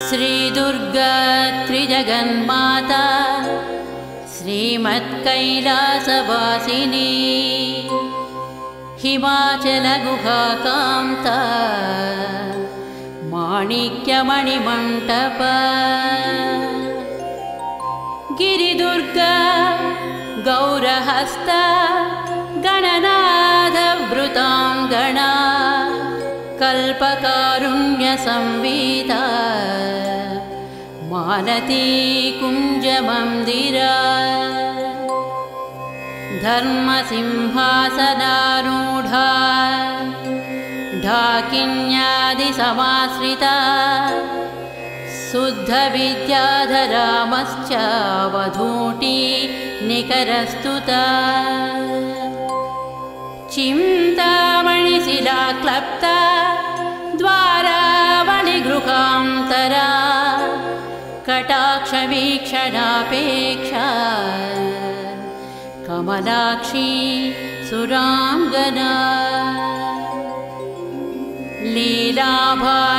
श्रीदुर्गा त्रिजगन्माता श्रीमत्कैलासवासिनी हिमाचलगुहाकान्ता माणिक्यमणिमण्टप गिरिदुर्गा गौरहस्ता गणनाथवृताङ्गना कल्पकारुण्यसंविता मालती कुञ्जमन्दिरा धर्मसिंहासनारूढा ढाकिन्यादिसमाश्रिता शुद्धविद्याधरामश्च वधूटी निकरस्तुता चिन्तामणिशिलाक्लप्ता द्वारावलिगृहान्तरा कटाक्षवीक्षणापेक्षा कमलाक्षी सुराङ्गना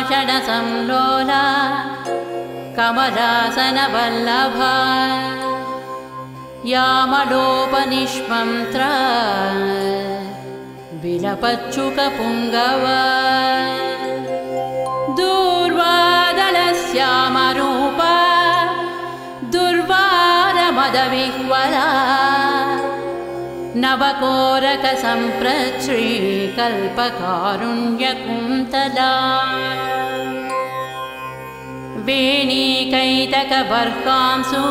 लीलाभाषणसंलोला कमलासनवल्लभा यामलोपनिष्मन्त्रा विलपच्युकपुङ्गवा दूर्वादलश्यामरूपा दुर्वारमदविह्वला नवकोरकसम्प्रश्रीकल्पकारुण्यकुन्तला वेणीकैतकबर्हांसु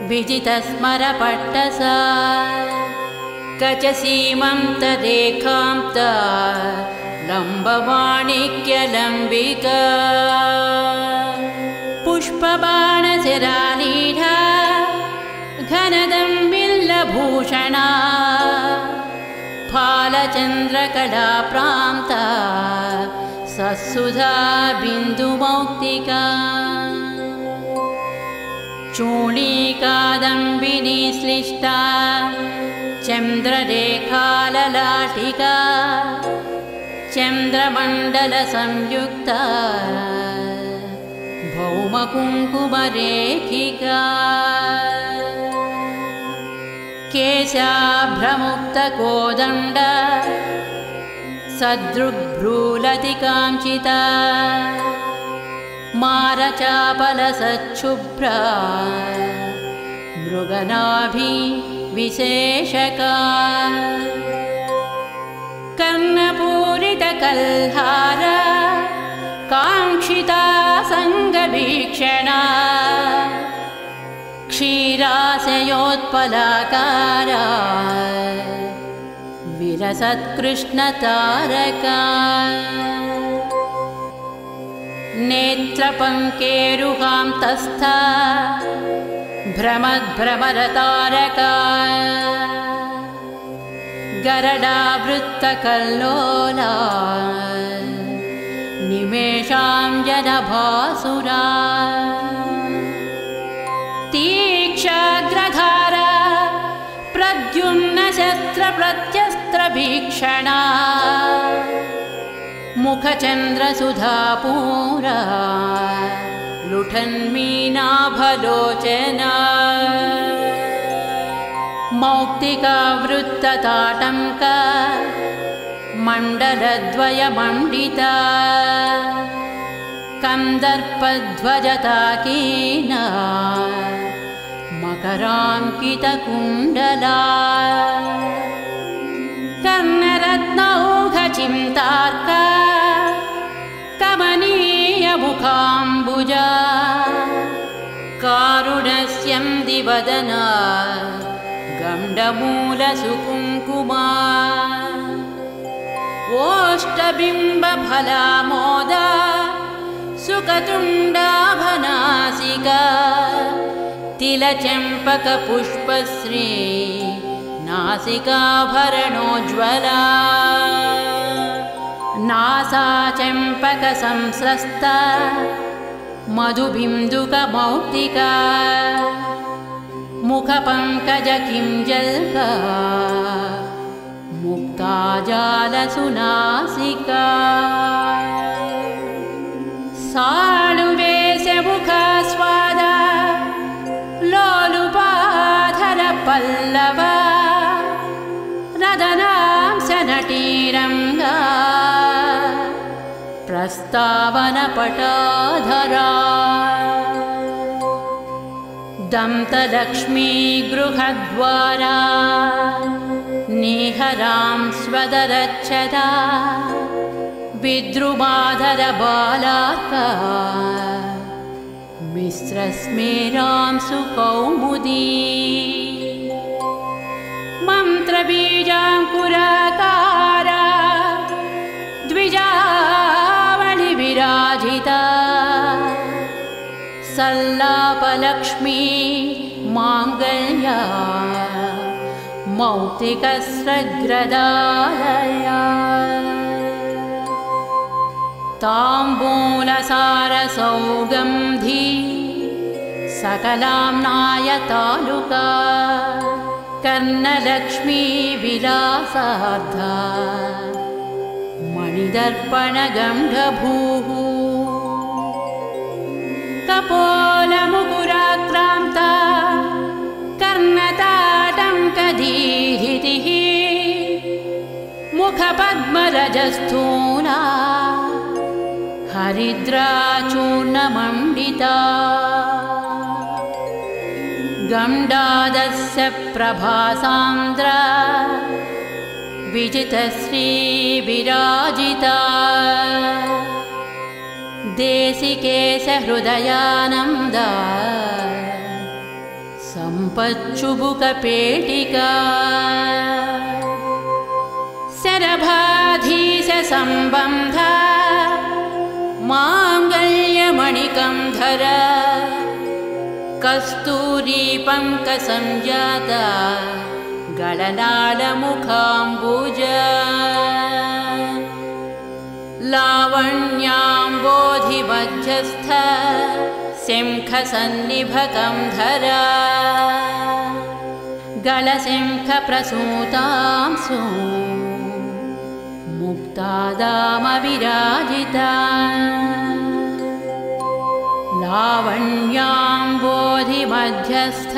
विजितस्मरपट्टसा कचसीमन्तरेखान्ता लम्बमाणिक्यलम्बिका पुष्पबाणशिरालीढा घनदम्बिल्लभूषणा फालचन्द्रकलाप्रान्ता सत्सुधा बिन्दुमौक्तिका चूणीकादम्बिनी श्लिष्टा चन्द्ररेखाललाटिका चन्द्रमण्डलसंयुक्ता भौमकुङ्कुमरेखिका केशाभ्रमुक्तकोदण्ड सदृग्भ्रूलतिकाञ्चिता मारचापलसच्छुभ्रा मृगनाभिविशेषका कर्णपूरितकल्हारा काङ्क्षिता सङ्गभीक्षणा क्षीराशयोत्पलाकारा विलसत्कृष्णतारका नेत्रपङ्केरुहान्तस्था भ्रमद्भ्रमरतारका गरडावृत्तकल्लोला निमेषाञ्जनभासुरा तीक्ष्णग्रधारा प्रद्युम्नशस्त्रप्रत्यस्त्रभीक्षणा मुखचन्द्रसुधापूरा लुठन्मीनाभलोचना मौक्तिकावृत्तताटङ्का मण्डलद्वयमण्डिता कन्दर्पध्वजताकीना मकराङ्कितकुण्डला कर्णरत्नौघचिन्तार्का कमनीयमुखाम्बुजा कारुणस्यन्दिवदना गण्डमूलसुकुङ्कुमा ओष्ठबिम्बफलामोदा सुकतुण्डाभनासिका तिलचम्पकपुष्पश्री नासिकाभरणोज्ज्वला नासाचम्पकसंस्रस्ता मधुबिन्दुकमौक्तिका मुखपङ्कजकिञ्जल्का मुक्ताजालसुनासिका साळुवे प्रस्तावनपटाधरा दन्तलक्ष्मी गृहद्वारा निहरां स्वदरच्छदा विद्रुमाधरबालाका मिश्रस्मेरां सुकौमुदी मन्त्रबीजाङ्कुराकारा द्विजावलिविराजिता सल्लापलक्ष्मी माङ्गल्या मौक्तिकस्रग्रदालया ताम्बूलसारसौगन्धी सकलाम्नायतालुका कर्णलक्ष्मी विलासार्धा मणिदर्पणगण्डभूः कपोलमुकुराक्रान्ता कर्णताटङ्कदीहितिः मुखपद्मरजस्थूला हरिद्राचूर्णमण्डिता गण्डादस्य प्रभासान्द्रा विजितश्रीविराजिता देशिकेशहृदयानन्दा सम्पच्चुबुकपेटिका शरभाधीशसम्बन्धा माङ्गल्यमणिकन्धर कस्तूरीपङ्कसञ्जाता गलनालमुखाम्बुज लावण्याम्बोधिमध्यस्थ शङ्खसन्निभकन्धरा गलशङ्खप्रसूतांसु मुक्तादामविराजिता लावण्याम्बोधिमध्यस्थ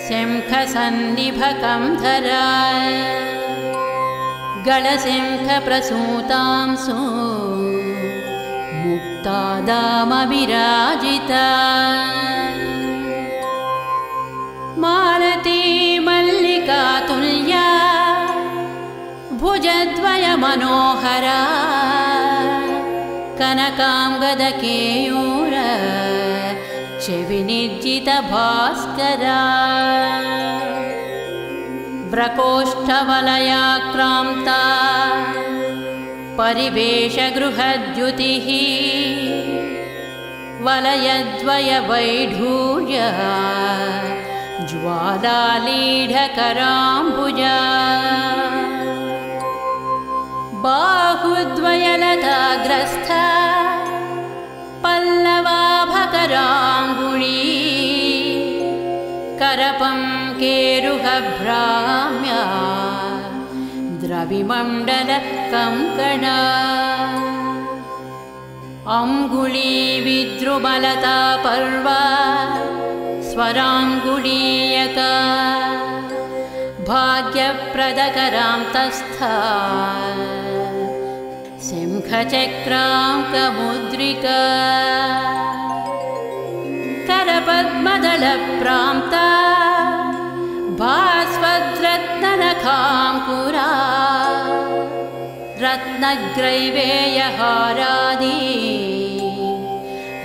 शङ्खसन्निभकन्धरा गलशङ्खप्रसूतांसु मुक्तादामविराजिता मालती मल्लिकातुल्या भुजद्वयमनोहरा कनकाङ्गदकेयूर विनिर्जितभास्करा प्रकोष्ठवलयाक्रान्ता परिवेशगृहद्युतिः वलयद्वयवैढूर्य ज्वालालीढकराम्बुजा बाहुद्वयलताग्रस्था पल्लवाभकराङ्गुळी करपङ्केरुहभ्राम्या द्रविमण्डलकङ्कणा अङ्गुळी विद्रुमलता पर्वा स्वराङ्गुळीयका भाग्यप्रदकरान्तस्था शङ्खचक्राङ्कमुद्रिका करपद्मदलप्रान्ता भास्वद्रत्ननखाङ्कुरा रत्नग्रैवेयहारादि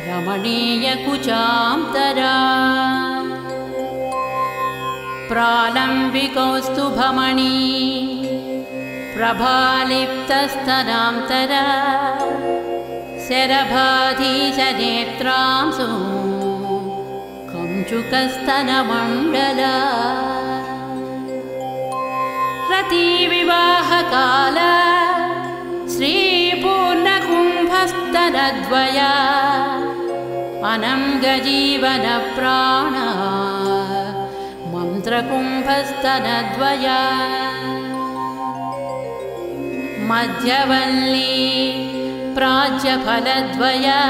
रमणीयकुचान्तरा प्रालम्बिकौस्तुभमणि प्रभालिप्तस्तनान्तरा शरभाधीशनेत्रांसु कंचुकस्तनमण्डला रतिविवाहकाल श्रीपूर्णकुम्भस्तनद्वया अनङ्गजीवनप्राणा मन्त्रकुम्भस्तनद्वया मध्यवल्ली प्राज्यफलद्वया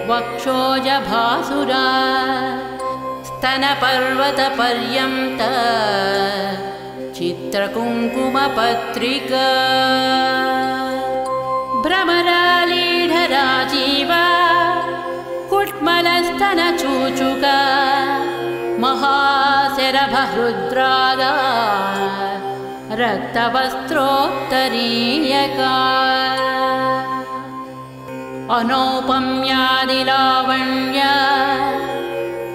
वक्षोजभासुरा स्तनपर्वतपर्यन्त चित्रकुङ्कुमपत्रिका भ्रमरालीढराजीव कुट्मलस्तनचूचुक महाशरभहृद्रागा रक्तवस्त्रोत्तरीयका अनौपम्यादिलावण्य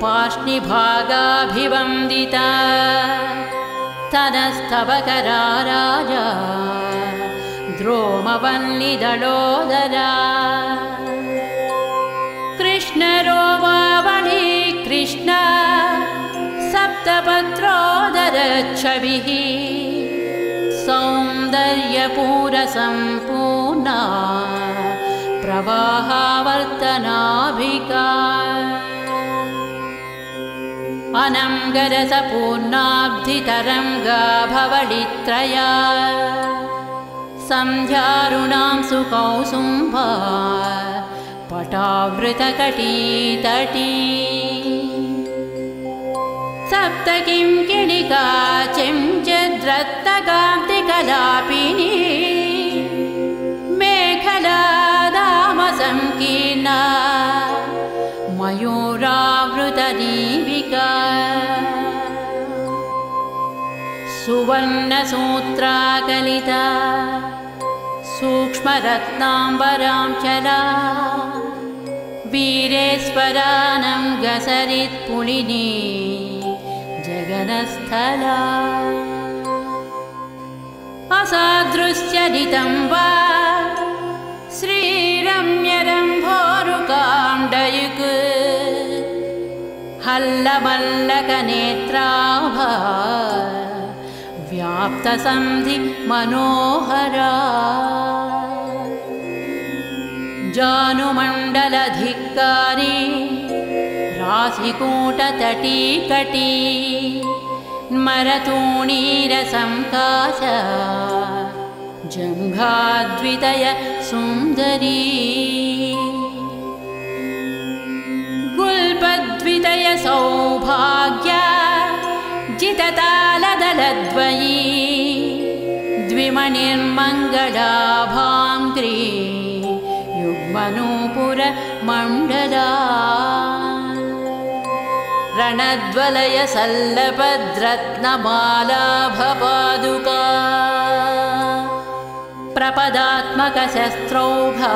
पार्ष्णिभागाभिवन्दिता तनस्तवकरा राजा द्रोमवल्लिदलोदरा कृष्णरोमावली कृष्ण सप्तपत्रोदरच्छविः सौन्दर्यपूरसम्पूर्णा प्रवाहावर्तनाभिका अनङ्गरसपूर्णाब्धितरङ्गा भवलित्रया सन्ध्यारुणां सुकौसुम्भा पटावृतकटीतटी सप्तकिङ्किणिका चिञ्चिद्रत्तकान्तिकलापिनी मेखलादामसङ्कीर्णा मयूरावृतदीपिका सुवर्णसूत्राकलिता सूक्ष्मरत्नाम्बरांचला वीरेश्वरानं गसरित्पुलिनी जगनस्थला असादृश्यदितं वा श्रीरम्यरम्भोरुकाण्डयुक् हल्लमल्लकनेत्राभा व्याप्तसन्धि मनोहरा जानुमण्डलधिक्कारी राशिकूटतटीकटी मरतूणीरसंकाश जङ्घाद्वितय सुन्दरी गुल्पद्वितय सौभाग्य जिततालदलद्वयी द्विमणिर्मङ्गलाभाङ्घ्री युग्मनूपुरमण्डला रणद्वलयसल्लभद्रत्नमालाभपादुका प्रपदात्मकशस्त्रौघा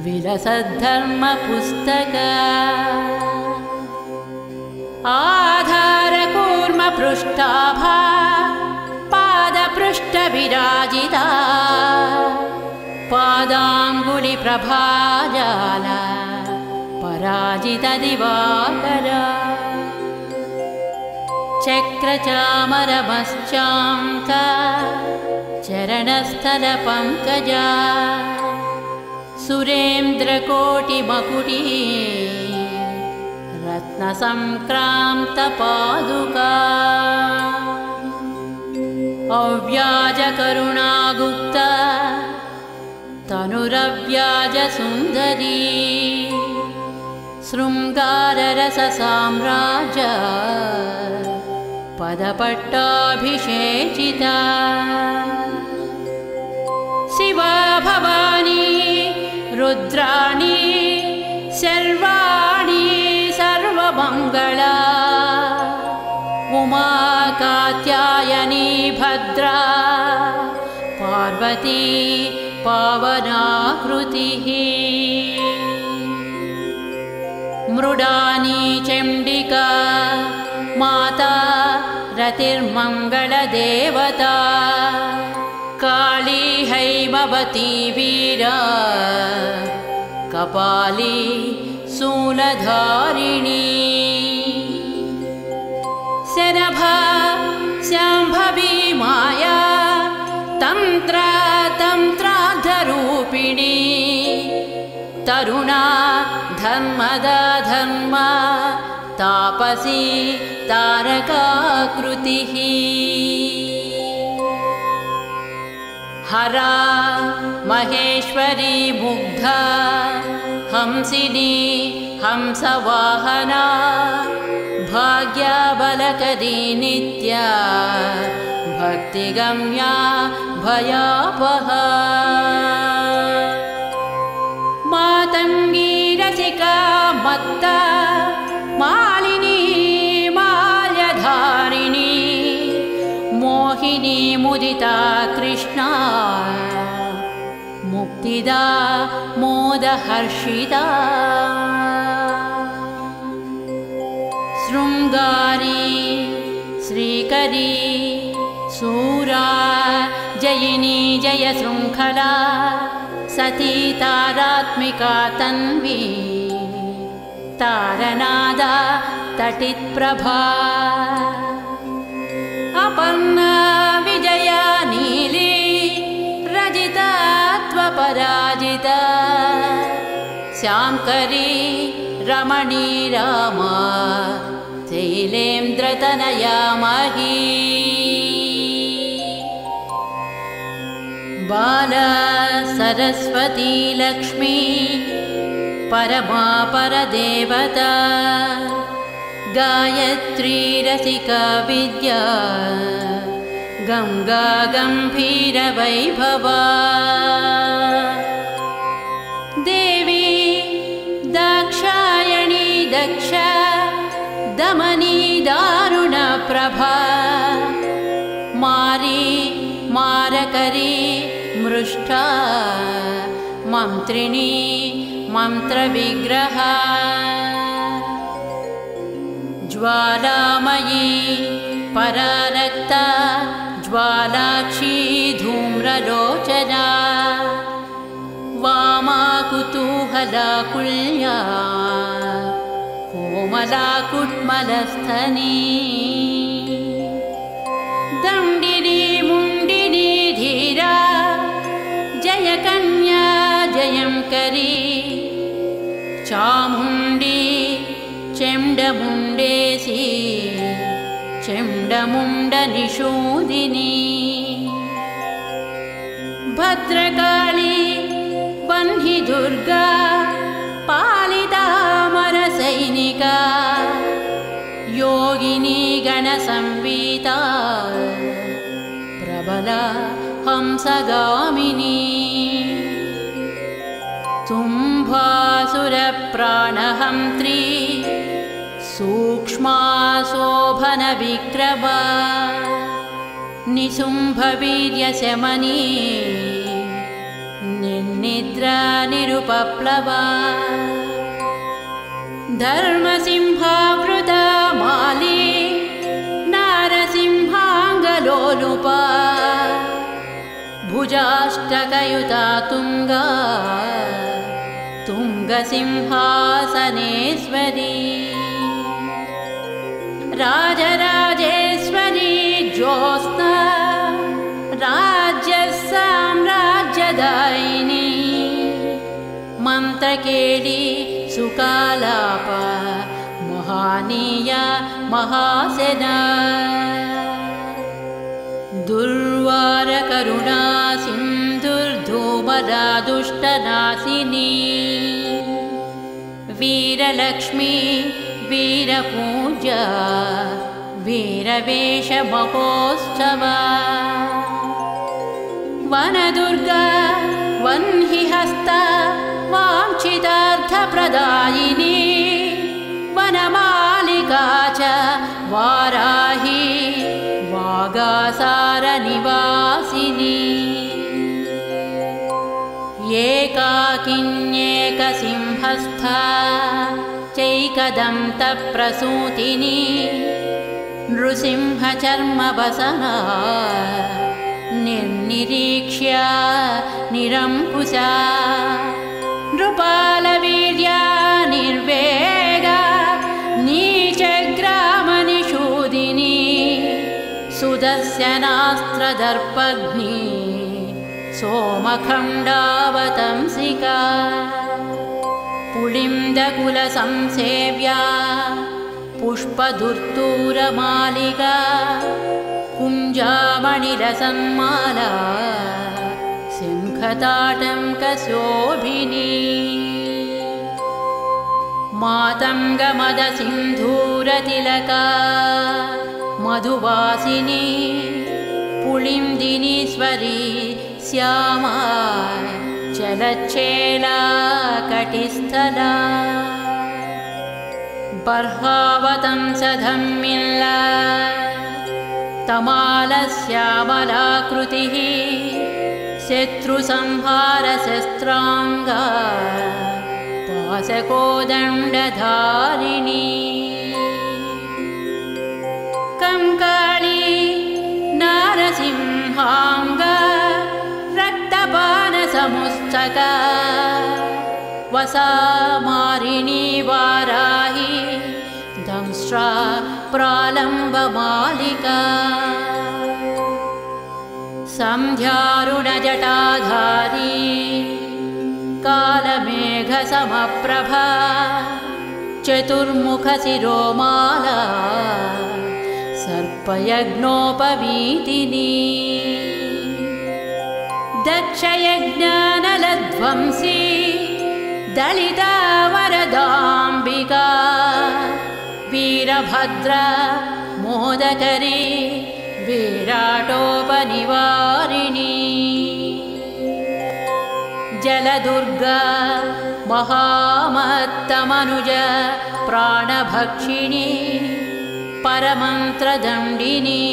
विलसद्धर्मपुस्तका आधारकूर्मपृष्ठाभा पादपृष्ठविराजिता पादाङ्गुलिप्रभाजाला पराजितदिवाकरा चक्रचामरमश्चाङ्का चरणस्थलपङ्कजा सुरेन्द्रकोटिमकुटी रत्नसंक्रान्तपादुका अव्याजकरुणागुप्ता तनुरव्याजसुन्दरी शृङ्गाररससाम्राज्य पदपट्टाभिषेचिता शिवा भवानी रुद्राणी सर्वाणि सर्वमङ्गला उमा कात्यायनी भद्रा पार्वती पावनाकृतिः मृडानी चण्डिका माता रतिर्मङ्गलदेवता काली हैमवती वीरा कपाली शूलधारिणी शरभा शाम्भवी माया तन्त्राधरूपिणी तरुणा धर्मदा धर्मा तापसी तारकाकृतिः हरा महेश्वरी मुग्धा हंसिनी हंसवाहना भाग्याबलकरी नित्या भक्तिगम्या भयापहा मातङ्गी रसिका मत्ता मालिनी माल्यधारिणी मोहिनी मुदिता कृष्णा मुक्तिदा मोदहर्षिता शृङ्गारी श्रीकरी सूरा जयिनी जय शृङ्खला सती तारात्मिका तन्वी तारनादा तटित्प्रभा अपर्णा विजया नीली रजिता त्वपराजिता श्यामकरी रमणी रामा शैलेन्द्रतनया मही बाला सरस्वती लक्ष्मी परमा परदेवता गायत्री रसिका विद्या गंगा गंभीर वैभवा देवी दाक्षायणी दक्ष दमनी दारुण प्रभा मारी मारकरी मृष्टा मंत्रिणी मंत्रविग्रहा ज्वालामयी परारक्ता ज्वालाक्षी धूम्रलोचना वामा कुतूहलाकुल्या कोमला कुट्मलस्थनी दण्डिनी मुण्डिनी धीरा जयकन्या जयंकरी चामुण्डी चेण्डमुण्डेसी चेण्डमुण्डनिषूदिनी भद्रकाली वह्नि दुर्गा पालितामरसैनिका योगिनी गणसंवीता प्रबला हंसगामिनी तुम्भासुरप्राणहन्त्री सूक्ष्मा शोभनविक्रमा निशुम्भवीर्यशमनी निर्निद्रा निरुपप्लवा धर्मसिंहावृता माली नारसिंहाङ्गलोलुपा भुजाष्टकयुता तुङ्गा तुङ्गसिंहासनेश्वरी राजराजेश्वरी ज्योत्स्ना राज्यसाम्राज्यदायिनी मन्त्रकेली सुकालाप महानीया महासेना दुर्वारकरुणा सिन्धुर्धूमरा दुष्टनाशिनी वीरलक्ष्मी वीरपूजा वीरवेषमहोत्सवा वनदुर्गा वह्निहस्ता वाञ्छितार्थप्रदायिनी वनमालिका च वाराही वागासारनिवासिनी एकाकिन्येकसिंहस्था चैकदन्तप्रसूतिनी नृसिंहचर्मवसना निर्निरीक्ष्या निरङ्कुशा नृपालवीर्या निर्वेगा नीचग्रामनिषूदिनी सुदर्शनास्त्रदर्पघ्नी सोमखण्डावतंसिका पुलिन्दकुलसंसेव्या पुष्पधुर्तूरमालिका कुञ्जामणिरसन्माला शङ्खताटङ्कशोभिनी मातङ्गमदसिन्धूरतिलका मधुवासिनी पुलिंदिनीश्वरी श्यामा चलच्चेला कटिस्थला बर्हावतंसधम्मिल्ला तमालश्यामलाकृतिः शत्रुसंहारशस्त्राङ्गा पाशकोदण्डधारिणी कंकाली नारसिंहांगा रक्तपानसमुत्सका वसामारिणी वाराही दंष्ट्रा प्रालम्बमालिका संध्यारुणजटाधारी कालमेघसमप्रभा चतुर्मुखशिरोमाला सर्पयज्ञोपवीतिनी दक्षयज्ञानलध्वंसी दलिता वरदाम्बिका वीरभद्रा मोदकरी विराटोपनिवारिणी जलदुर्गा महामत्तमनुज प्राणभक्षिणी परमन्त्रदण्डिनी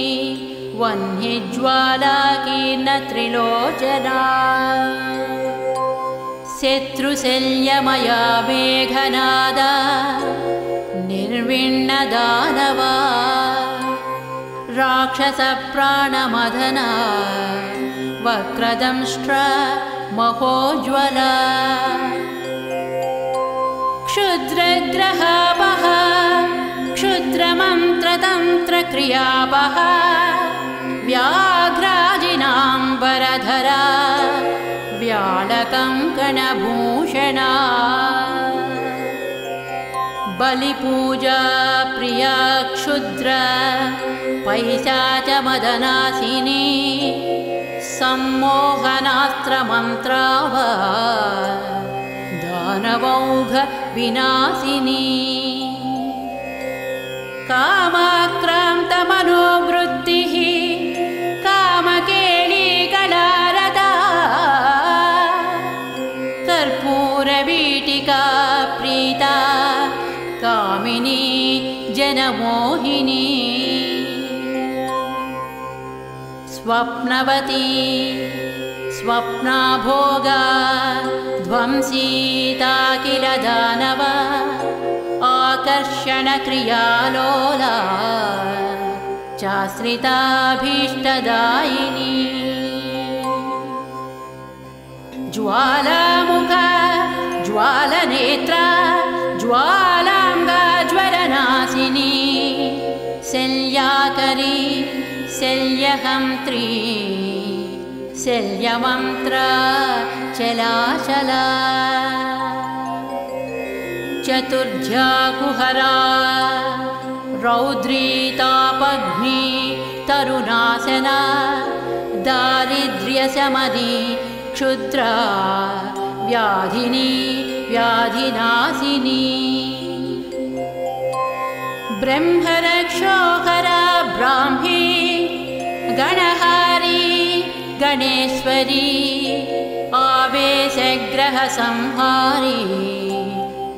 वह्निज्वालाकीर्णत्रिलोचना शत्रुशल्यमया मेघनादा निर्विण्णदानवा राक्षसप्राणमदना वक्रदंष्ट्र महोज्ज्वला क्षुद्रग्रहापः क्षुद्रमन्त्रतन्त्रक्रियापः व्याघ्राजिनाम्बरधरा व्यालकङ्कणभूषणा बलिपूजा प्रिया क्षुद्र पैशाचमदनासिनी सम्मोहनास्त्रमन्त्राव दानवौघ विनाशिनी कामाक्रान्तमनोवृत्तिः कामकेलीकलारता कर्पूरवीटिका प्रीता कामिनी जनमोहिनी स्वप्नवती स्वप्नाभोगा ध्वंसीता किल दानव आकर्षणक्रियालोला चाश्रिताभीष्टदायिनी ज्वालामुखा ज्वालनेत्रा ज्वालाङ्गा ज्वलनाशिनी शल्याकरी शल्यहन्त्री शल्यमन्त्रा चलाचला चतुर्ध्याकुहरा रौद्री तापग्नि तरुणासना दारिद्र्यशमनी क्षुद्रा व्याधिनी व्याधिनाशिनी ब्रह्मरक्षोहरा ब्राह्मी गणहारी गणेश्वरी आवेशग्रहसंहारी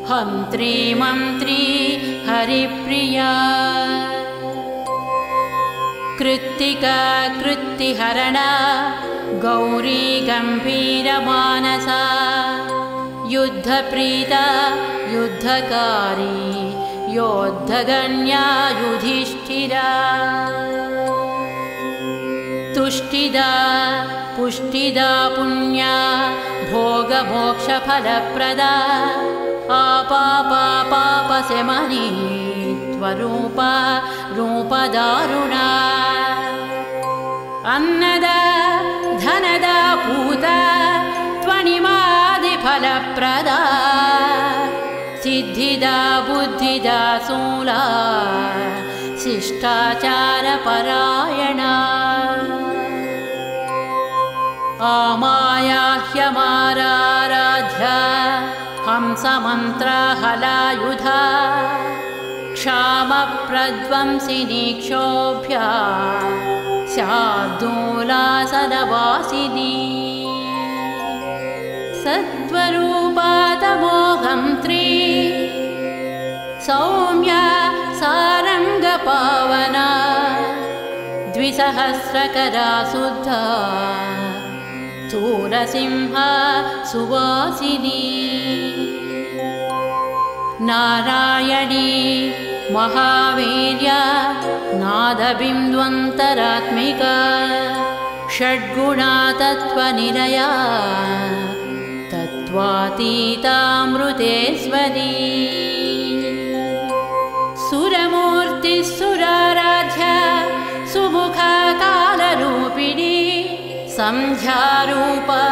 हन्त्री मन्त्री हरिप्रिया कृत्तिका कृत्तिहरणा गौरी गम्भीरमानसा युद्धप्रीता युद्धकारी योद्धगण्या युधिष्ठिरा तुष्टिदा पुष्टिदा पुण्या भोगमोक्षफलप्रदा आपापापापशमनी त्वरूपा रूपदारुणा अन्नदा धनदा पूता त्वनिमादिफलप्रदा सिद्धिदा बुद्धिदा शूला शिष्टाचारपरायणा आमायाह्यमाराराध्या हंसमन्त्रहलायुधा क्षामप्रध्वंसिनी क्षोभ्या शार्दूलासनवासिनी सत्वरूपा तमोहंत्री सौम्या सारंगपावना द्विसहस्रकरा शुद्धा स्थूलसिंहा सुवासिनी नारायणी महावीर्या नादबिन्द्वन्तरात्मिका षड्गुणा तत्त्वनिलया तत्त्वातीतामृतेश्वरी सुरमूर्तिः सुराराध्या सुमुखा कालरूपिणी संध्यारूपा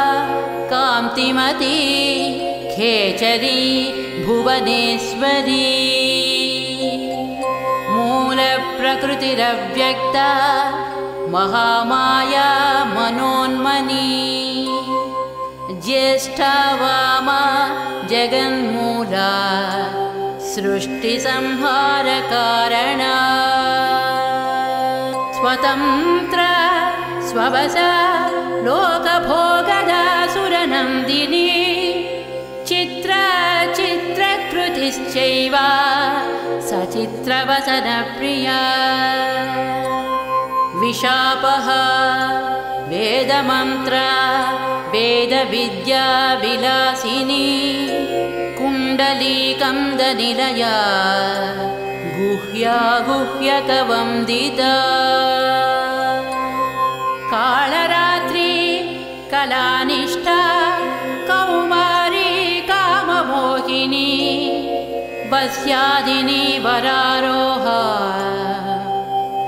कान्तिमती खेचरी भुवनेश्वरी मूलप्रकृतिरव्यक्ता महामाया मनोन्मनी ज्येष्ठा वामा जगन्मूला सृष्टिसंहारकारणा स्वतन्त्रा स्ववशा लोकभोगदा सुरनन्दिनी चित्रकृतिश्चैव सचित्रवसनप्रिया विशापः वेदमन्त्रा वेदविद्या विलासिनी कुण्डलीकन्दनिलया गुह्या गुह्यकवन्दिता कालरात्रि कलानिष्ठा कौमारी काममोहिनी वस्यादिनी वरारोहा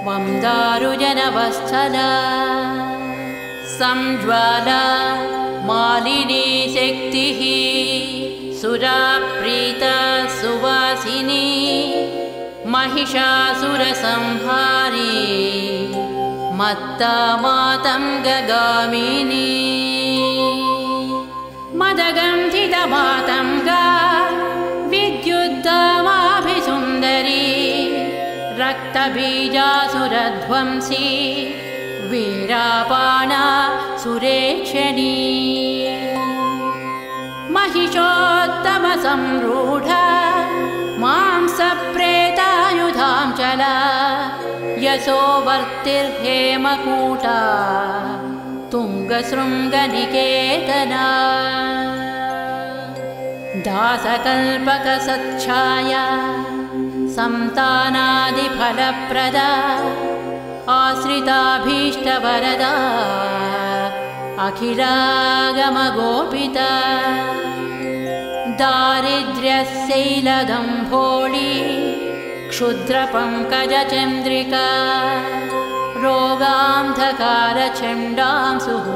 वंदारुजनवस्थला संज्वाला मालिनी शक्तिः सुराप्रीता सुवासिनी महिषासुरसंहारी मत्ता मातङ्गगामिनी मदगन्धितमातङ्गा विद्युद्दामाभिसुन्दरी रक्तबीजासुरध्वंसी वीरापाणा सुरेक्षणी महिषोत्तमसंरूढा मांसप्रेतायुधांचला यशोवर्तिर्हेमकूटा तुङ्गशृङ्गनिकेतना दासकल्पकसच्छाया संतानादिफलप्रदा आश्रिताभीष्टवरदा अखिलागमगोपिता दारिद्र्यशैलदम्भोळी क्षुद्रपङ्कजचन्द्रिका रोगान्धकारचण्डांसुः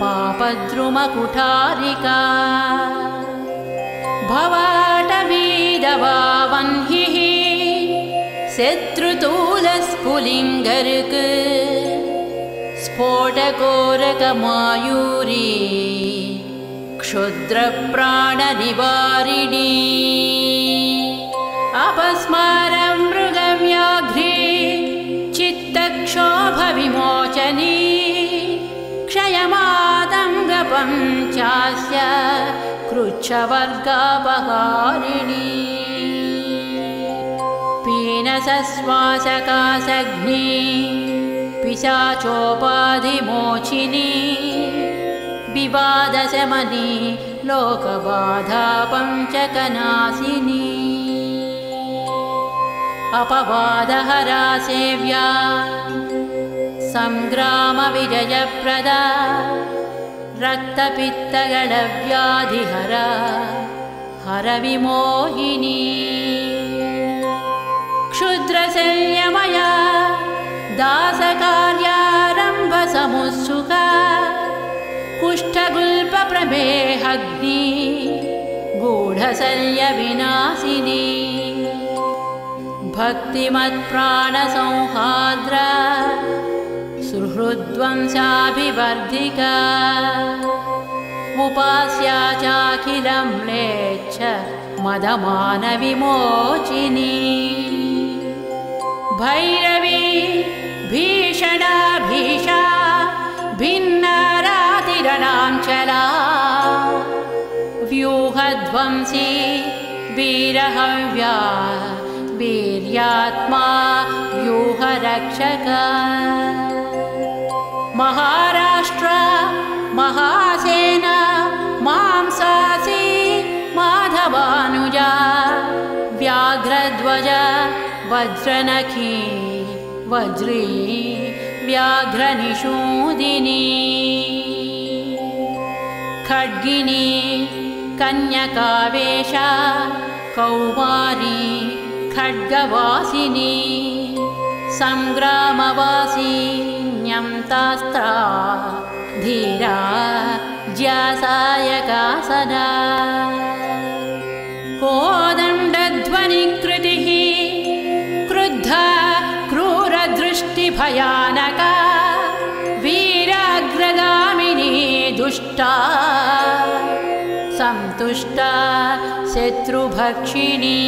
पापद्रुमकुठारिका भवाटवीदवावह्निः शत्रुतूलस्फुलिङ्गर्क स्फोटकोरकमायूरी क्षुद्रप्राणनिवारिणी अपस्मारं मृगव्याघ्री चित्तक्षोभविमोचनी क्षयमातङ्गपञ्चास्य कृच्छवर्गापहारिणी पीनसश्वासकासग्नी पिशाचोपाधिमोचिनी विवादशमनी लोकबाधापञ्चकनाशिनी अपवादहरा सेव्या संग्रामविजयप्रदा रक्तपित्तगलव्याधिहरा हरविमोहिनी क्षुद्रशल्यमया दासकार्यारम्भसमुत्सुका कुष्ठगुल्पप्रमेहग्नि गूढशल्यविनाशिनी भक्तिमत्प्राणसंहार्द्रा सुहृद्वंशाभिवर्धिका उपास्या चाखिलं म्लेच्छ मदमानविमोचिनी भैरवी भीषणा भीषा भिन्नरातिरणाञ्चला व्यूहध्वंसी वीरहव्या वीर्यात्मा व्यूहरक्षक महाराष्ट्र महासेना मांसासी माधवानुजा व्याघ्रध्वज वज्रनखी वज्री व्याघ्रनिषूदिनी खड्गिनी कन्यकावेशा कौमारी खड्गवासिनी संग्रामवासिन्यन्तास्त्रा धीरा ज्यासायकासना कोदण्डध्वनिकृतिः क्रुद्धा क्रूरदृष्टिभयानका वीराग्रगामिनी दुष्टा संतुष्टा शत्रुभक्षिणी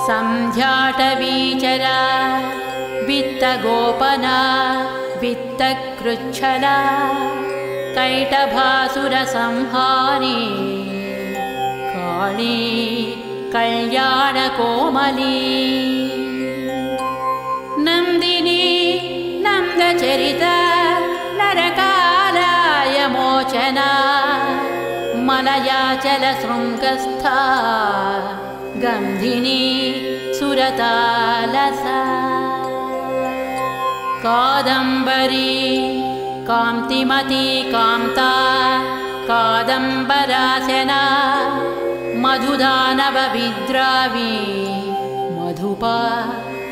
संध्याटवीचरा वित्तगोपना वित्तकृच्छला कैटभासुरसंहारी काली कल्याणकोमली नन्दिनी नन्दचरिता नरकालाय मोचना मलयाचलशृङ्गस्था गन्धिनी सुरतालसा कादम्बरी कान्तिमती कान्ता कादम्बरासना मधुदानवविद्रावी मधुपा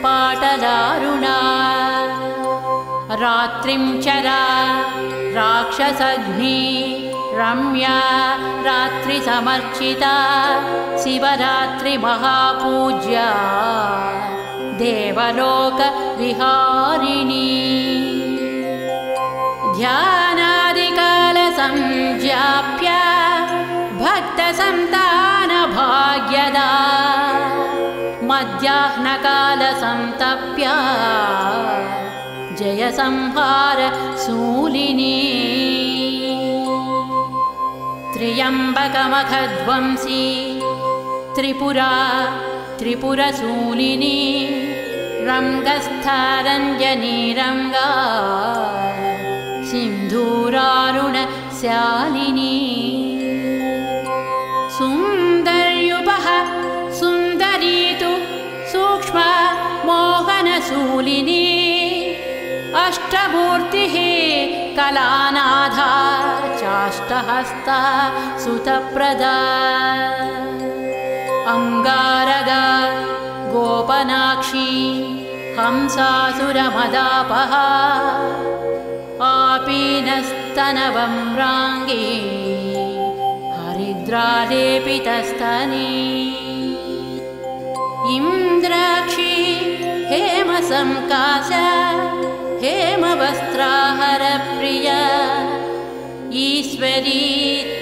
पाटलारुणा रात्रिं चरा राक्षसग्नि रम्या रात्रिसमर्चिता शिवरात्रिमहापूज्या देवलोकविहारिणी ध्यानादिकालसंज्ञाप्य भक्तसन्तानभाग्यदा मध्याह्नकालसंतप्य जयसंहारशूलिनी त्र्यम्बकमखध्वंसी त्रिपुरा त्रिपुरशूलिनी रङ्गस्थारञ्जनी रङ्गा सिन्धूरारुणशालिनी सुन्दर्युपः सुन्दरी तु सूक्ष्म मोहनशूलिनी अष्टमूर्तिः कलानाधा चाष्टहस्ता सुतप्रदा अंगारगा गोपनाक्षी हंसासुरमदापहा आपीनस्तनवम्राङ्गी हरिद्रालेपितस्तनी इन्द्राक्षी हेमसंकाशा हेमवस्त्राहरप्रिया ईश्वरी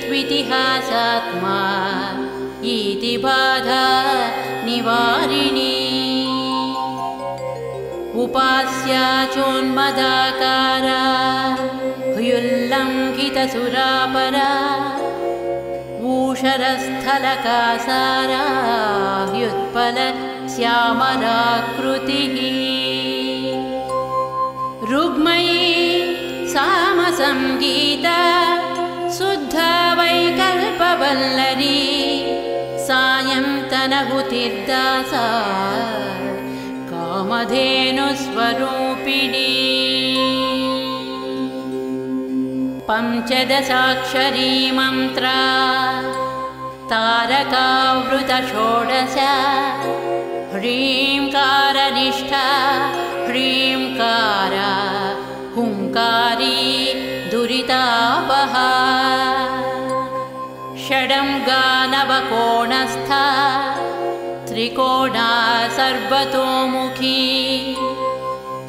त्वितिहासात्मा इतिबाधा निवारिणी उपास्या चोन्मदाकारा ह्युल्लङ्घितसुरापरा ऊषरस्थलकासारा ह्युत्पल श्यामराकृतिः रुग्मयी सामसंगीता शुद्धा वैकल्पवल्लरी सायन्तनहुतिर्दासा कामधेनुस्वरूपिणी पञ्चदशाक्षरी मन्त्रा तारकावृतषोडश ह्रींकारनिष्ठा ह्रींकार हुंकारी दुरितापहा षडङ्गानवकोणस्था त्रिकोणा सर्वतोमुखी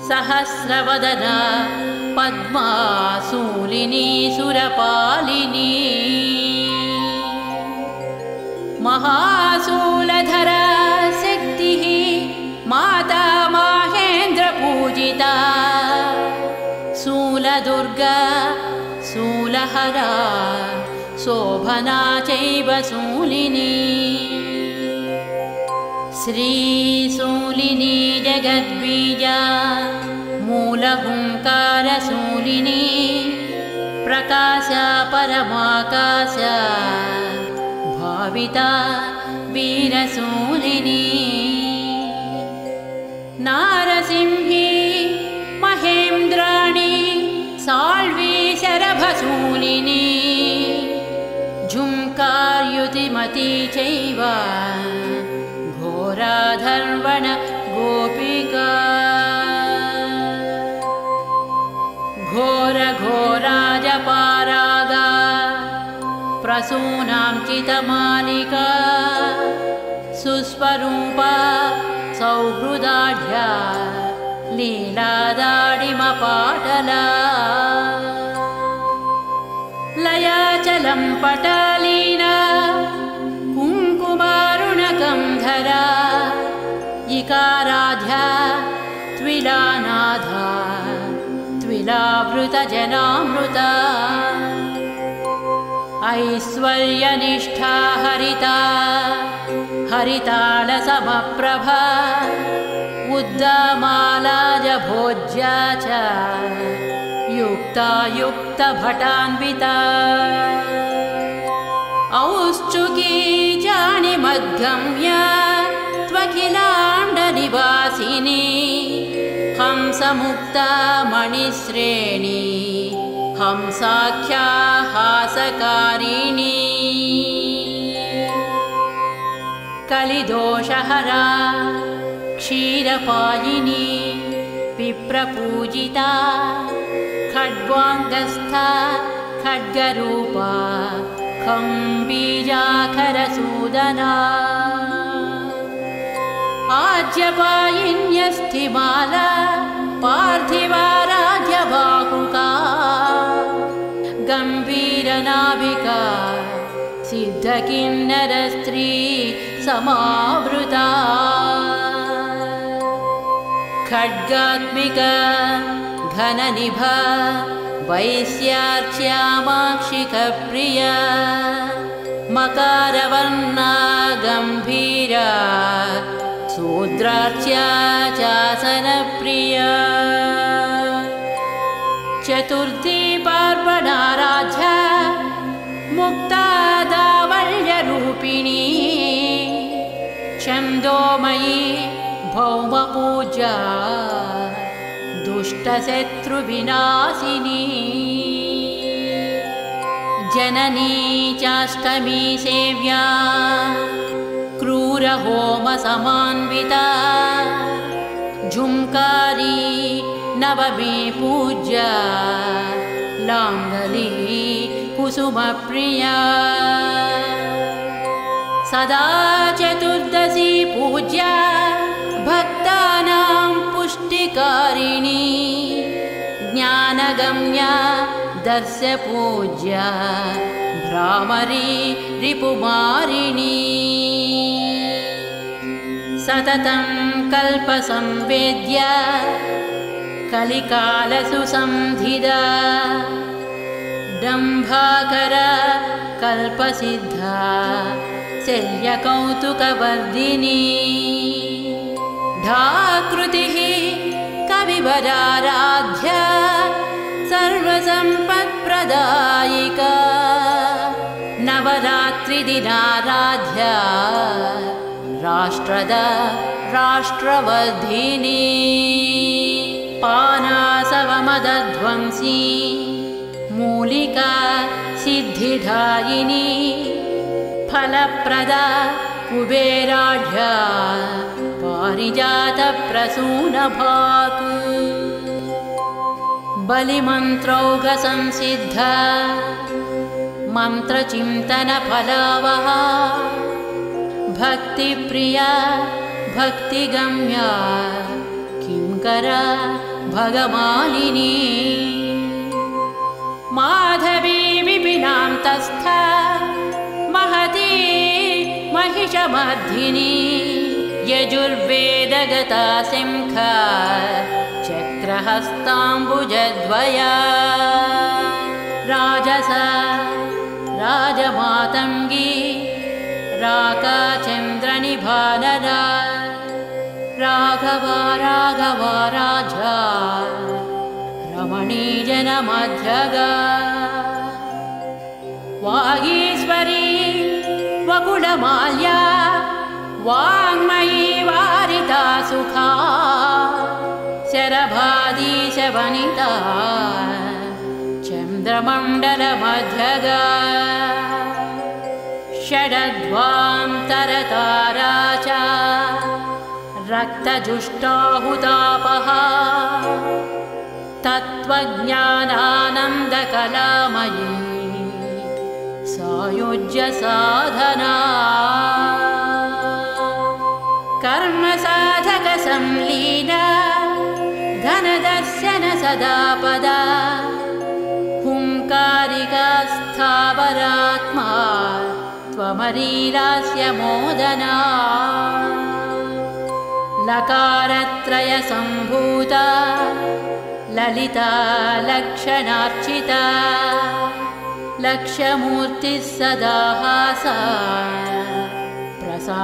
सहस्रवदना पद्मासूलिनी सुरपालिनी महाशूलधरा शक्तिः माता माहेन्द्रपूजिता शूलसंहिता शूलदुर्गा शूलहरा शोभना चैव शूलिनी श्रीशूलिनी जगद्बीजा मूलहुंकारशूलिनी प्रकाश परमाकाश भाविता वीरशूलिनी नारसिंही महेन्द्राणी साल्वी शरभशूलिनी झुंकारयुतिमती चैव घोराधर्वण गोपिका घोरघोराजपारागा प्रसूनां चितमालिका सुस्वरूपा सौहृदाढ्या लीलादाडिमपाटला लयाचलं पटालीना कुङ्कुमारुणकं धरा इकाराध्या त्विलानाधा त्विलावृतजनामृता ऐश्वर्यनिष्ठा हरिता हरितालसमप्रभा उद्दामालाजभोज्या च युक्ता युक्तभटान्विता औत्सुकी जानिमद्गम्य त्वखिलाण्डनिवासिनी हंसमुक्ता मणिश्रेणी हंसाख्या हासकारिणी कलिदोषहरा क्षीरपायिनी विप्रपूजिता खड्वाङ्गस्था खड्गरूपा खम्बीजाखरसूदना आज्यपायिन्यस्थिमाला पार्थिवाराध्यबाहुका गम्भीरनाभिका सिद्धकिन्नरस्त्री समावृता खड्गात्मिका घननिभा वैश्यार्च्यामाक्षिकप्रिया मकारवर्णा गम्भीरा शूद्रार्च्या चासनप्रिया चतुर्थी पार्वणाराध्या मुक्तादावल्यरूपिणी छन्दोमयी भौमपूजा दुष्टशत्रुविनाशिनी जननी चाष्टमी सेव्या क्रूरहोमसमान्विता झुंकारी नवमी पूज्या लाङ्गली कुसुमप्रिया सदा चतुर्दशी पूज्या भक्तानां पुष्टिकारिणी ज्ञानगम्या दर्शपूज्या भ्रामरी रिपुमारिणी सततं कल्पसंवेद्या कलिकालसुसंधिदा डम्भाकरा कल्पसिद्धा शल्यकौतुकवर्धिनी ढाकृतिः कविवराराध्या सर्वसम्पत्प्रदायिका नवरात्रिदिनाराध्या राष्ट्रदा राष्ट्रवर्धिनी पानासवमदध्वंसी मूलिका सिद्धिदायिनी फलप्रदा कुबेराढ्या पारिजातप्रसूनभाक् बलिमन्त्रौघसंसिद्धा मन्त्रचिन्तनफलावहा भक्तिप्रिया भक्तिगम्या किंकरा भगमालिनी माधवी विपिनान्तस्था महती महिषमर्धिनी यजुर्वेदगता सिंहा चक्र चन्द्रहस्ताम्बुजद्वया राजस राजमातङ्गी राकाचन्द्रनिभानना राघव राघव राजा रमणीजनमध्यगा वागीश्वरी वकुलमाल्या वाङ्मयी वारिता सुखा शरभादीशवनिता चन्द्रमण्डलमध्यगा षडध्वान्तरतारा च रक्तजुष्टाहुतापः तत्त्वज्ञानानन्दकलामयी सायुज्य साधना कर्मसाधकसंलीना धनदर्शन सदा पदा हुङ्कारिका स्थावरात्मा त्वमरीलास्य मोदना लकारत्रयसम्भूता ललिता लक्षणार्चिता लक्ष्यमूर्तिः सदा हासा प्रसादावासलोचना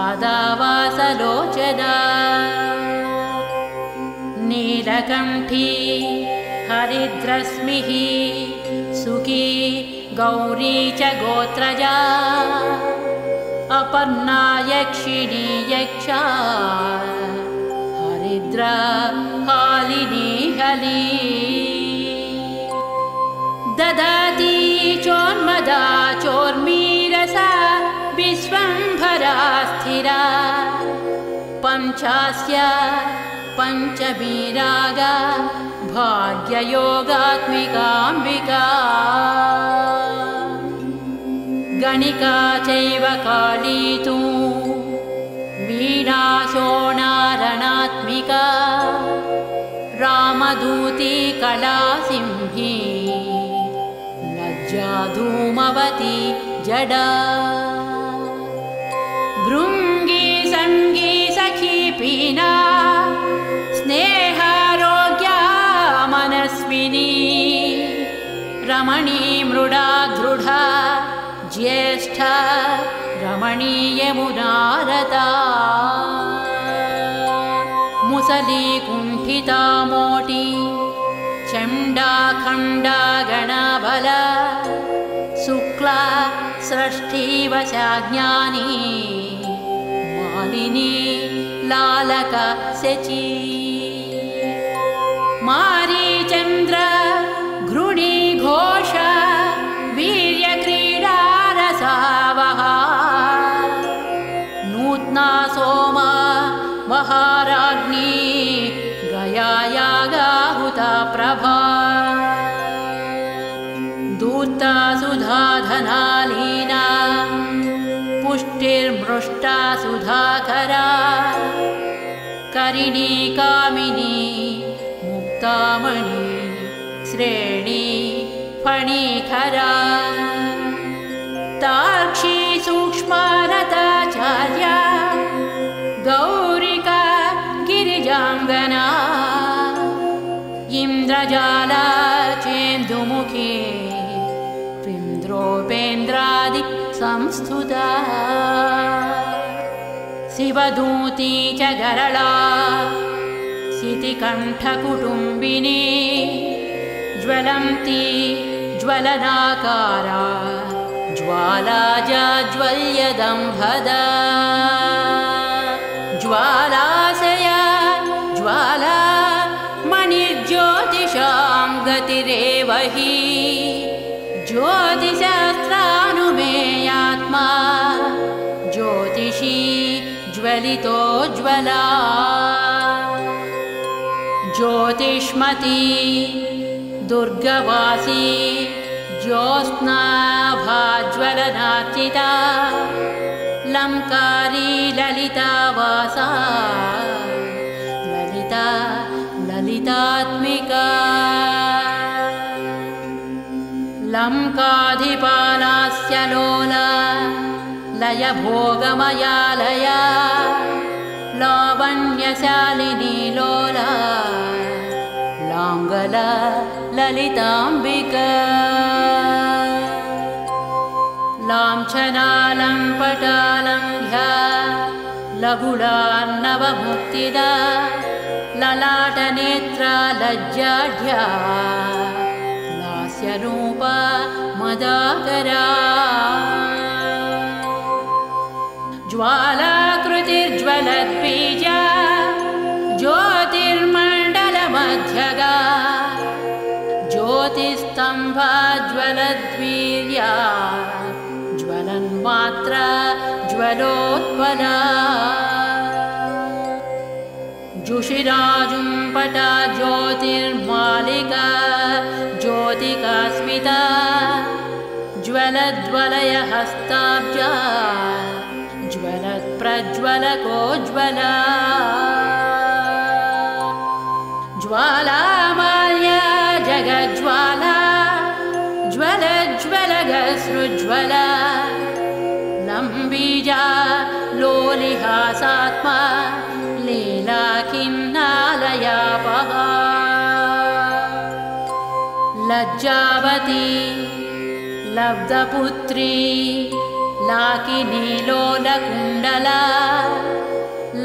नीलकण्ठी हरिद्रश्मिः सुखी गौरी च गोत्रजा अपर्णा यक्षिणी यक्षा हरिद्रा हालिनी हली ददाति चोन्मदा चोर्मीरसा विश्वम्भरा स्थिरा पञ्चास्या पञ्चमी रागा भाग्ययोगात्मिकाम्बिका गणिका चैव काली तु वीणा शोणारणात्मिका रामदूती कलासिंही लज्जा धूमवती जडा भृङ्गी सङ्गी सखी पीना स्नेहारोग्या मनस्विनी रमणी मृडा दृढा ज्येष्ठा रमणीयमुनारता मुसली कुण्ठिता मोटी चण्डा खण्डा गणबला शुक्ला सृष्टिवशाज्ञानी मालिनी लालक शची मारीचन्द्र घृणी घोष वीर्यक्रीडारसावहा नूत्ना सोमा महाराज्ञी गयायागाहुता प्रभा दूर्ता सुधाधनालीना पुष्टिर्मृष्टा सुधाकरा करिणी कामिनी मुक्तामणि श्रेणी फणीखरा तार्क्षी सूक्ष्मारताचार्या गौरिका गिरिजाङ्गना इन्द्रजाला चेन्दुमुखी इन्द्रोपेन्द्रादि संस्तुता शिवदूती च गरला शितिकण्ठकुटुम्बिनी ज्वलन्ती ज्वलनाकारा ज्वाला जाज्वल्यदम्भदा ज्वालाशया ज्वाला मणिज्योतिषां गतिरेव हि ज्योतिशास्त्रानुमेयात्मा ज्योतिषी ज्वलितोज्ज्वला ज्योतिष्मती दुर्गवासी ज्योत्स्नाभाज्वलनार्चिता लंकारी ललितावासा ललिता ललितात्मिका लंकाधिपालास्य लोला लयभोगमयालया लावण्यशालिनी लोला लाङ्गल ललिताम्बिका लाञ्छनालं पटालङ्घ्या लघुलान्नवमुक्तिदा ललाटनेत्रा लज्जाढ्या लास्यरूपा मदाकरा ज्वालाकृतिर्ज्वलद्बीजा ज्योतिर्मण्डलमध्यगा ज्योतिस्तम्भा ज्वलद्वीर्या ज्वलन्मात्रा ज्वलोत्पला जुषिराजुम्पटा ज्योतिर्मालिका ज्योतिकास्मिता ज्वलद्वलयहस्ताब्जा ज्वलत्प्रज्वलकोज्ज्वला ज्वालामाल्या जगज्ज्वाला ज्वलज्ज्वलगसृज्ज्वला लम्बीजा लोलिहासात्मा लीलाखिन्नालयापहा लज्जावती लब्धपुत्री लाकिनीलोलकुण्डला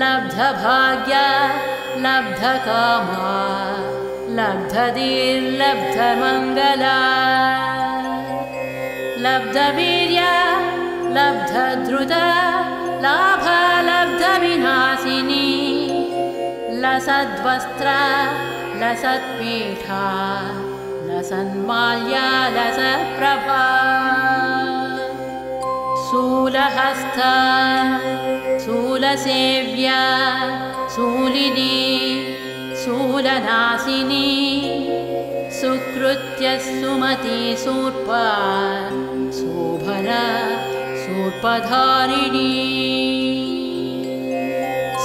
लब्धभाग्या लब्धकामा लब्धधीर्लब्धमङ्गला लब्धवीर्या लब्धधृता लाभा लब्धविनाशिनी लसद्वस्त्रा लसत्पीठा लसन्माल्या लसत्प्रभा शूलहस्ता शूलसेव्या शूलिनी शूलनाशिनी सुकृत्य सुमती शूर्पा शोभना शूर्पधारिणी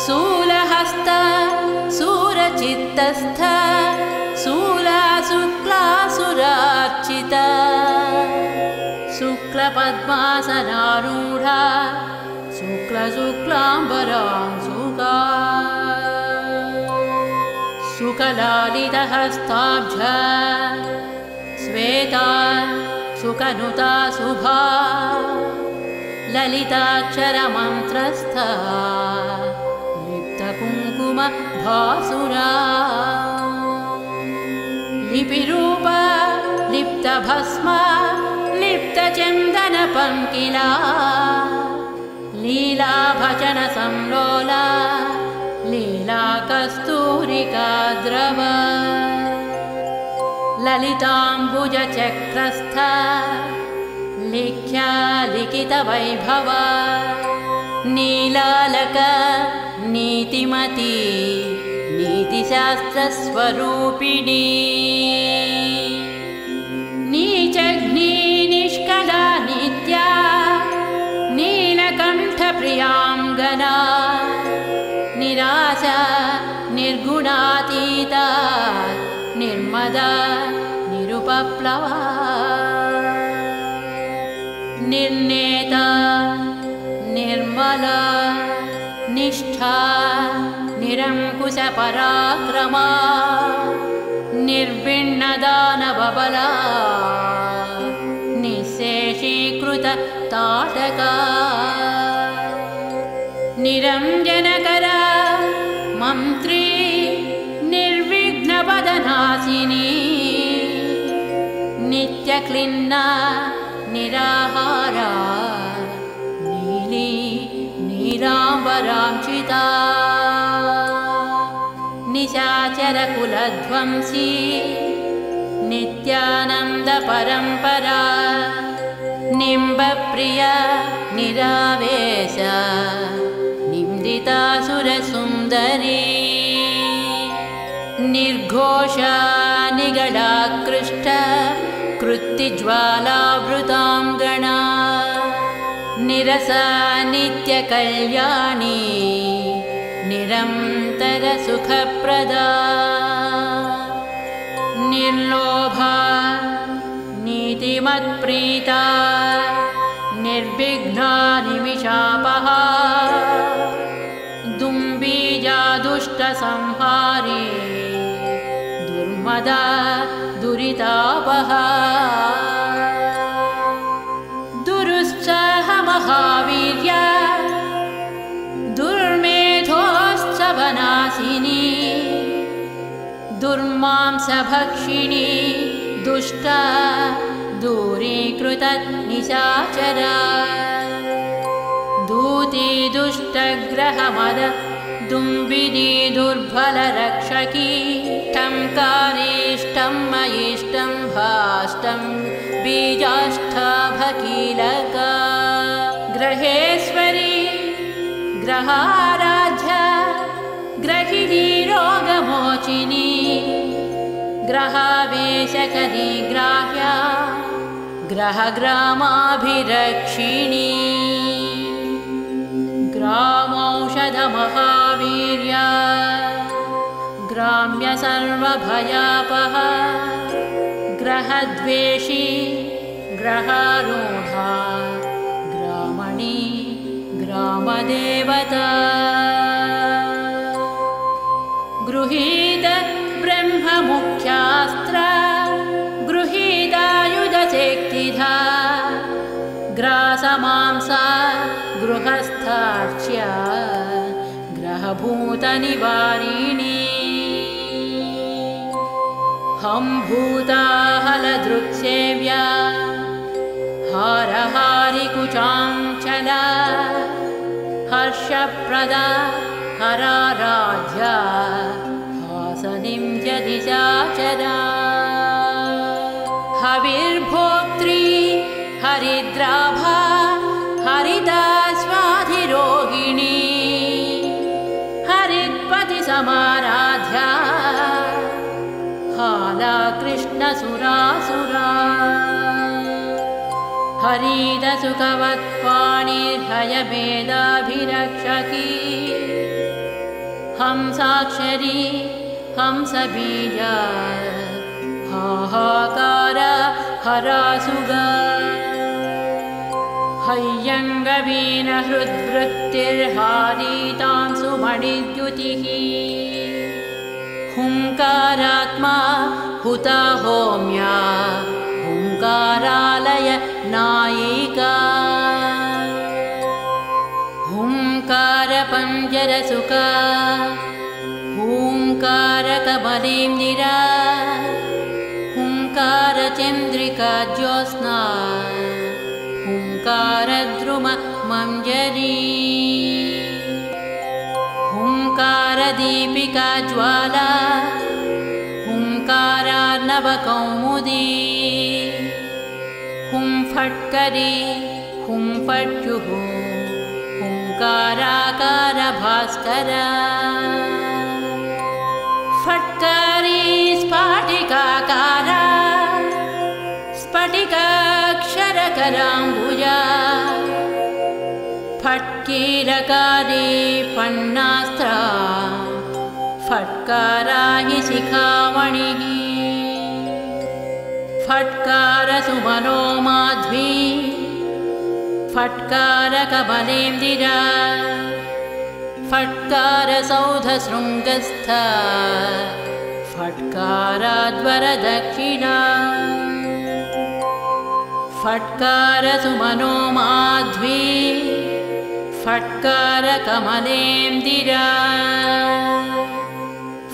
शूलहस्ता शूलचित्तस्था शूला शुक्लासुरार्चिता शुक्लपद्मासनारूढा शुक्लशुक्लाम्बरांशुका सुकलालितहस्ताब्जा श्वेता सुकनुता शुभा ललिताक्षरमन्त्रस्था लिप्तकुङ्कुमभासुरा लिपिरूपा लिप्तभस्मा लिप्तचन्दनपङ्किला लीलाभजनसंलोला लीलाकस्तूरिका द्रव ललिताम्बुजचक्रस्था लिख्या लिखितवैभवा नीलालक नीतिमती नीतिशास्त्रस्वरूपिणी नीचघ्नी निष्कला नित्या नीलकण्ठप्रियाङ्गना निराशा निर्गुणातीता निर्मदा निरुपप्लवा निर्नेता निर्मला निष्ठा निरङ्कुशपराक्रमा निर्विण्णदानवबला निःशेषीकृतताटका निरञ्जनकरा मन्त्री निर्विघ्नपदनाशिनी नित्यक्लिन्ना निराहारा नीली नीलाम्बरांशिता निशाचरकुलध्वंसी नित्यानन्दपरम्परा निम्बप्रिया निरावेश निन्दितासुरसुन्दरी निर्घोषा निगडाकृष्ट कृत्तिज्वालावृताङ्गना निरसा नित्यकल्याणी निरन्तरसुखप्रदा निर्लोभा नीतिमत्प्रीता निर्विघ्ना निमिषापहा दुम्बीजा दुष्टसंहारी दुर्मदा दुर्मदा दुरितापहा दुरुश्चः महावीर्य दुर्मेधोश्चवनाशिनी दुर्मांसभक्षिणी दुष्टा दूरीकृतनिशाचरा दूती दुष्टग्रहमद दुम्बिनी दुर्बलरक्षकी टङ्कारेष्टं मयिष्टं भाष्टं बीजाष्टाभकीलका ग्रहेश्वरी ग्रहाराध्य ग्रहिणी रोगमोचिनी ग्रहावेशकरी ग्राह्या ग्रहग्रामाभिरक्षिणी ग्रामौषधमहावीर्या ग्राम्य सर्वभयापः ग्रहद्वेषी ग्रहारूढा ग्रामणी ग्रामदेवता गृहीत ब्रह्ममुख्यास्त्र गृहीतायुधशक्तिधा ग्रासमांसा गृहस्थार्च्या ग्रहभूतनिवारिणी हंभूताहलदृक्सेव्या हारहारिकुचाञ्चला हर्षप्रदा हराराध्या हासनीं जदिशाचरा हविर्भोक्त्री हरिद्राभा हरिदा स्वाधिरोहिणी हरित्पतिसमाराध्या हाला कृष्णसुरासुरा हरिदसुखवत्पाणिर्हयमेधाभिरक्षकी हंसाक्षरी हंसबीजा हाहाकार हरासुगा हय्यङ्गवीनहृद्वृत्तिर्हारीतां सुमणिद्युतिः हुङ्कारात्मा हुता होम्या हुङ्कारालय नायिका हुङ्कारपञ्जरसुका हुङ्कारकमलेन्दिरा हुङ्कारचन्द्रिका ज्योत्स्ना हुङ्कारद्रुममञ्जरी हुङ्कारदीपिका ज्वाला हुङ्कारार्णवकौमुदी हुंफट्करी हुंफट्युः हुङ्काराकारभास्करा फट्करी स्फाटिकाकारा स्फटिकाक्षरकराम्बुजा फट्कीरकारी फण्णास्त्रा फट्कारा हि शिखामणिः फट्कारसुमनो माध्वी फट्कारकमलेन्दिरा फट्कारसौधशृङ्गस्थ फट्काराद्वरदक्षिणा फट्कारसुमनो माध्वी फट्कारकमलेन्दिरा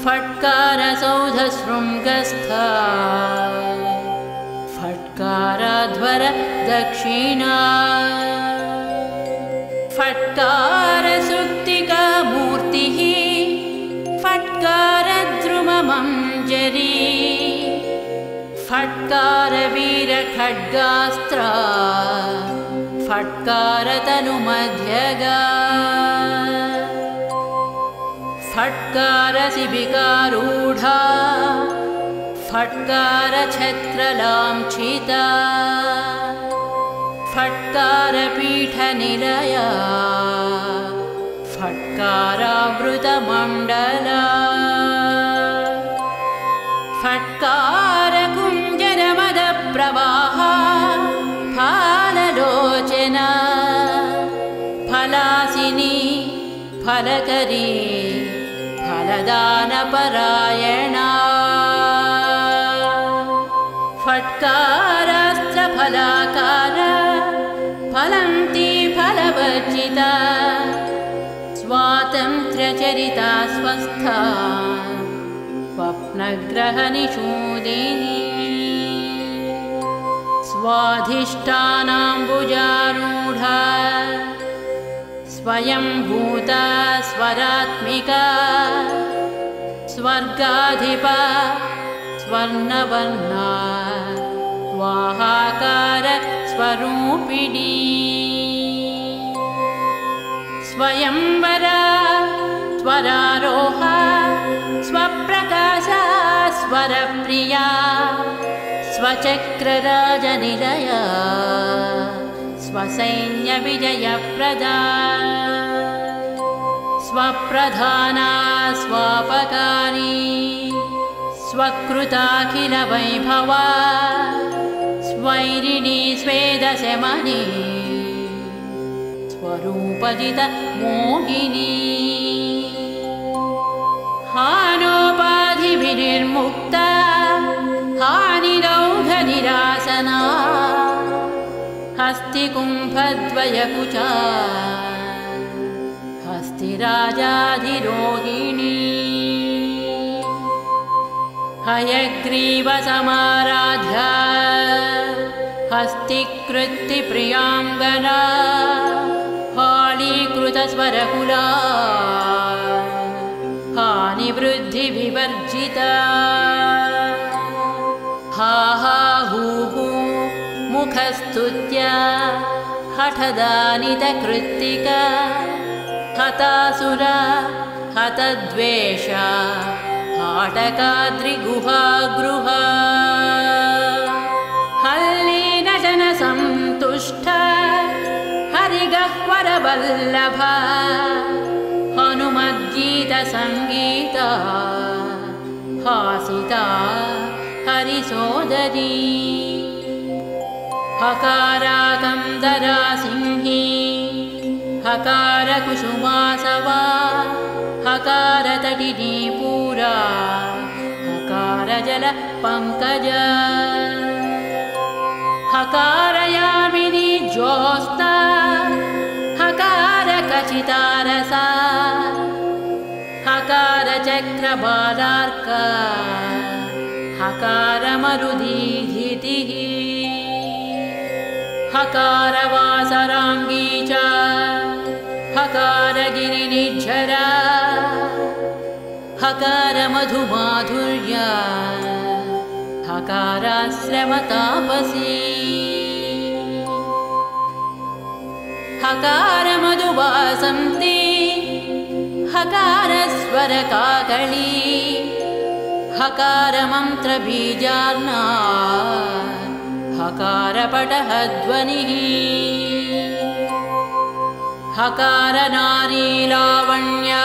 फट्कारसौधशृङ्गस्थ फट्काराध्वरदक्षिणा फट्कारसुक्तिकामूर्तिः फट्कारद्रुममञ्जरी फट्कारवीरखड्गास्त्रा फट्कारतनुमध्यगा फट्कारशिबिकारूढा फट्कारछत्रलाञ्छिता फट्कारपीठनिलया फट्कारावृतमण्डला फट्कारकुञ्जरमदप्रवाहा फाललोचना फलासिनी फलकरी फलदानपरायणा फट्कारास्त्रफलाकार फलन्ती फलवर्जिता स्वातन्त्र्यचरिता स्वस्था स्वप्नग्रहनिषूदिनी स्वाधिष्ठानाम्बुजारूढा स्वयंभूता स्वरात्मिका स्वर्गाधिपा स्वर्णवर्णा स्वाहाकार स्वरूपिणी स्वयंवरा स्वरारोहा स्वप्रकाशा स्वरप्रिया स्वचक्रराजनिलया स्वसैन्यविजयप्रदा स्वप्रधाना स्वापकारी स्वकृताखिलवैभवा स्वैरिणी स्वेदशमनी स्वरूपजित मोहिनी हानोपाधिभिर्मुक्ता हानिरौघनिरासना हस्तिकुम्भद्वयकुचा हस्तिराजाधिरोहिणी हयग्रीवसमाराध्या हस्तिकृत्तिप्रियाङ्गना हालीकृतस्वरकुला हानिवृद्धिविवर्जिता हा हा हू हू मुखस्तुत्या हठदानितकृत्तिका हतासुरा हतद्वेषा हाटकाद्रिगुहागृहा हल्लीनजनसन्तुष्टा हरिगह्वरवल्लभा हनुमद्गीतसङ्गीता हासिता हरिसोदरी हकाराकन्दरा सिंही हकारकुसुमासवा हकारतटिनी पूरा हकारजलपङ्कजा हकारयामिनी ज्योत्स्ना हकारकचितारसा हकारचक्रबालार्का हकारमरुदीधितिः हकारवासराङ्गी च हकारगिरिनिर्झरा हकारमधुमाधुर्या हकाराश्रमतापसी हकारमधुवासन्ती हकारस्वरकाकली हकारमन्त्रबीजार्णा हकारपटहध्वनिः हकारनारीलावण्या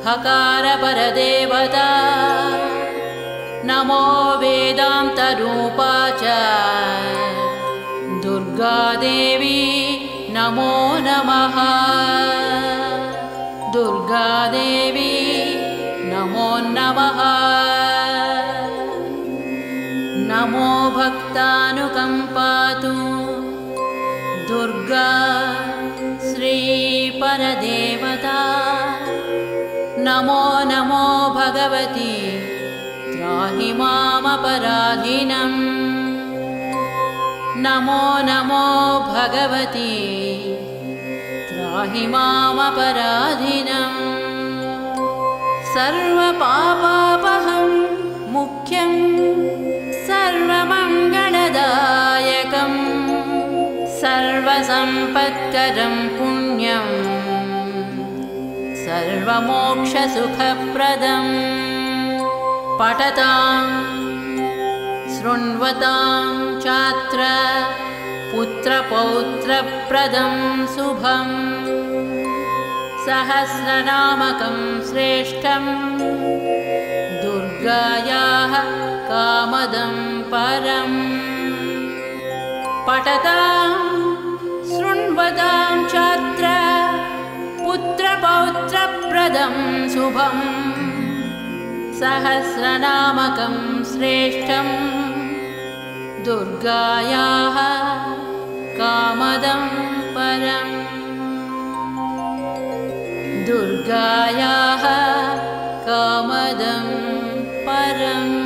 हकारपरदेवता नमो वेदान्तरूपा च दुर्गादेवी नमो नमः दुर्गादेवी नमो नमः नमो भक्तानुकम्पातु दुर्गा श्रीपरदेवता नमो नमो भगवती त्राहि मामपराधिनम् नमो नमो भगवती त्राहि मामपराधिनम् सर्वपापापहं मुख्यं सर्वमङ्गलदायकं सर्वसम्पत्करं पुण्यं सर्वमोक्षसुखप्रदं पठतां शृण्वतां चात्र पुत्रपौत्रप्रदं शुभं सहस्रनामकं श्रेष्ठं दुर्गायाः कामदं परम् पठतां शृण्वतां चात्र पुत्रपौत्रप्रदं शुभं सहस्रनामकं श्रेष्ठं दुर्गायाः कामदं परम् दुर्गायाः कामदं परम्